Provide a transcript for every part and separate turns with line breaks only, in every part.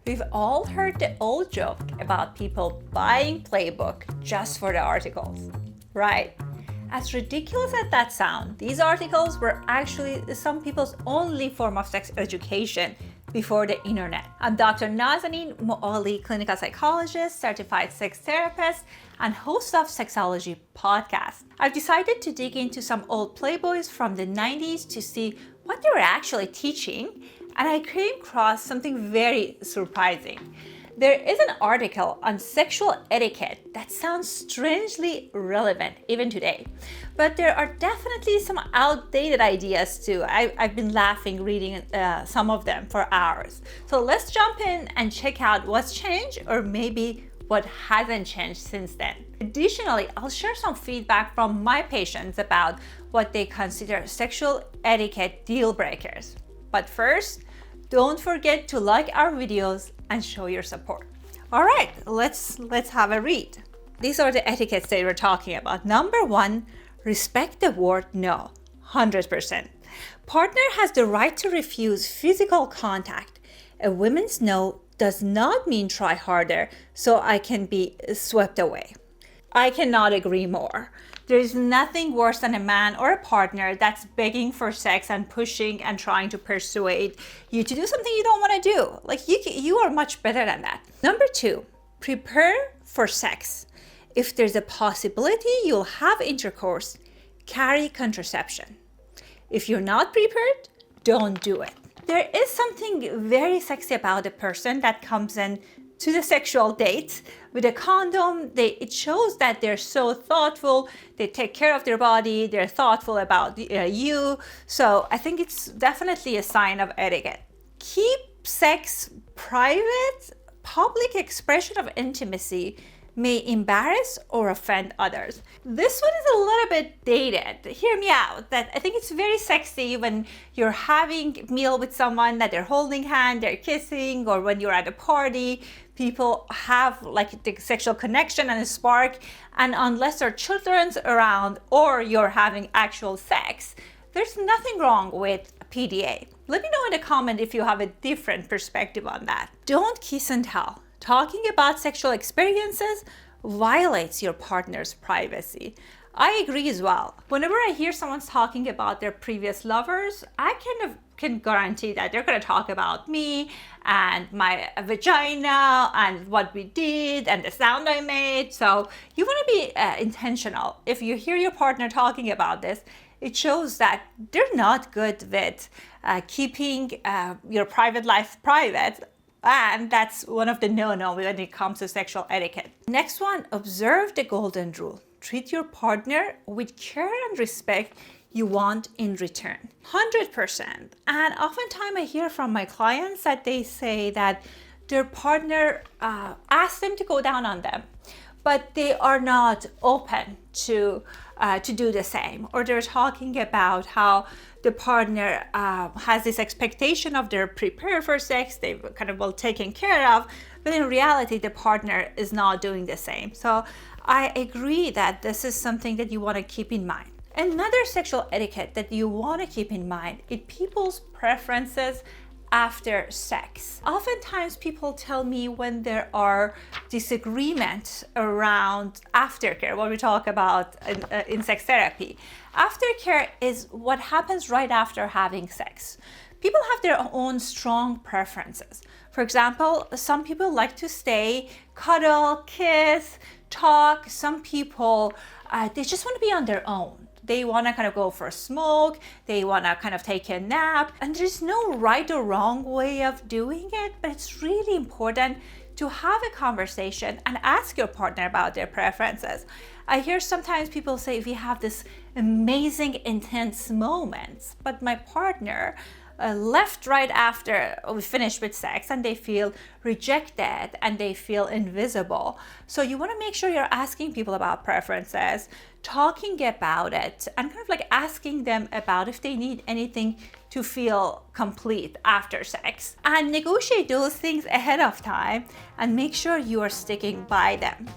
We've all heard the old joke about people buying Playboy just for the articles, right? As ridiculous as that sounds, these articles were actually some people's only form of sex education before the internet. I'm Dr. Nazanin Moali, clinical psychologist, certified sex therapist, and host of Sexology podcast. I've decided to dig into some old Playboys from the 90s to see what they were actually teaching, and I came across something very surprising. There is an article on sexual etiquette that sounds strangely relevant even today, but there are definitely some outdated ideas too. I've been laughing reading some of them for hours. So let's jump in and check out what's changed or maybe what hasn't changed since then. Additionally, I'll share some feedback from my patients about what they consider sexual etiquette deal breakers. But first, don't forget to like our videos and show your support. All right, let's have a read. These are the etiquettes they were talking about. Number 1, respect the word no, 100%. Partner has the right to refuse physical contact. A woman's no does not mean try harder so I can be swept away. I cannot agree more. There is nothing worse than a man or a partner that's begging for sex and pushing and trying to persuade you to do something you don't want to do. Like you are much better than that. Number 2, prepare for sex. If there's a possibility you'll have intercourse, carry contraception. If you're not prepared, don't do it. There is something very sexy about a person that comes in to the sexual date with a condom. It shows that they're so thoughtful, they take care of their body, they're thoughtful about you. So I think it's definitely a sign of etiquette. Keep sex private. Public expression of intimacy may embarrass or offend others. This one is a little bit dated. Hear me out. That I think it's very sexy when you're having a meal with someone that they're holding hand, they're kissing, or when you're at a party, people have like the sexual connection and a spark, and unless there are children's around or you're having actual sex, there's nothing wrong with PDA. Let me know in the comment if you have a different perspective on that. Don't kiss and tell. Talking about sexual experiences violates your partner's privacy. I agree as well. Whenever I hear someone's talking about their previous lovers, I can guarantee that they're going to talk about me and my vagina and what we did and the sound I made. So you want to be intentional. If you hear your partner talking about this, it shows that they're not good with keeping your private life private. And that's one of the no-no when it comes to sexual etiquette. Next one, observe the golden rule. Treat your partner with care and respect you want in return. 100%. And oftentimes I hear from my clients that they say that their partner asks them to go down on them, but they are not open to do the same. Or they're talking about how the partner has this expectation of they're prepared for sex, they're kind of well taken care of, but in reality, the partner is not doing the same. So I agree that this is something that you want to keep in mind. Another sexual etiquette that you want to keep in mind is people's preferences after sex. Oftentimes people tell me when there are disagreements around aftercare, what we talk about in sex therapy. Aftercare is what happens right after having sex. People have their own strong preferences. For example, some people like to stay, cuddle, kiss, talk. Some people, they just want to be on their own. They want to kind of go for a smoke, they want to kind of take a nap, and there's no right or wrong way of doing it, but it's really important to have a conversation and ask your partner about their preferences. I hear sometimes people say, we have this amazing intense moments, but my partner left right after we finished with sex and they feel rejected and they feel invisible. So you want to make sure you're asking people about preferences, talking about it, and kind of like asking them about if they need anything to feel complete after sex, and negotiate those things ahead of time and make sure you are sticking by them.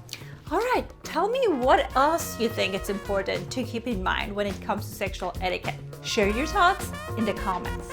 All right, tell me what else you think it's important to keep in mind when it comes to sexual etiquette. Share your thoughts in the comments.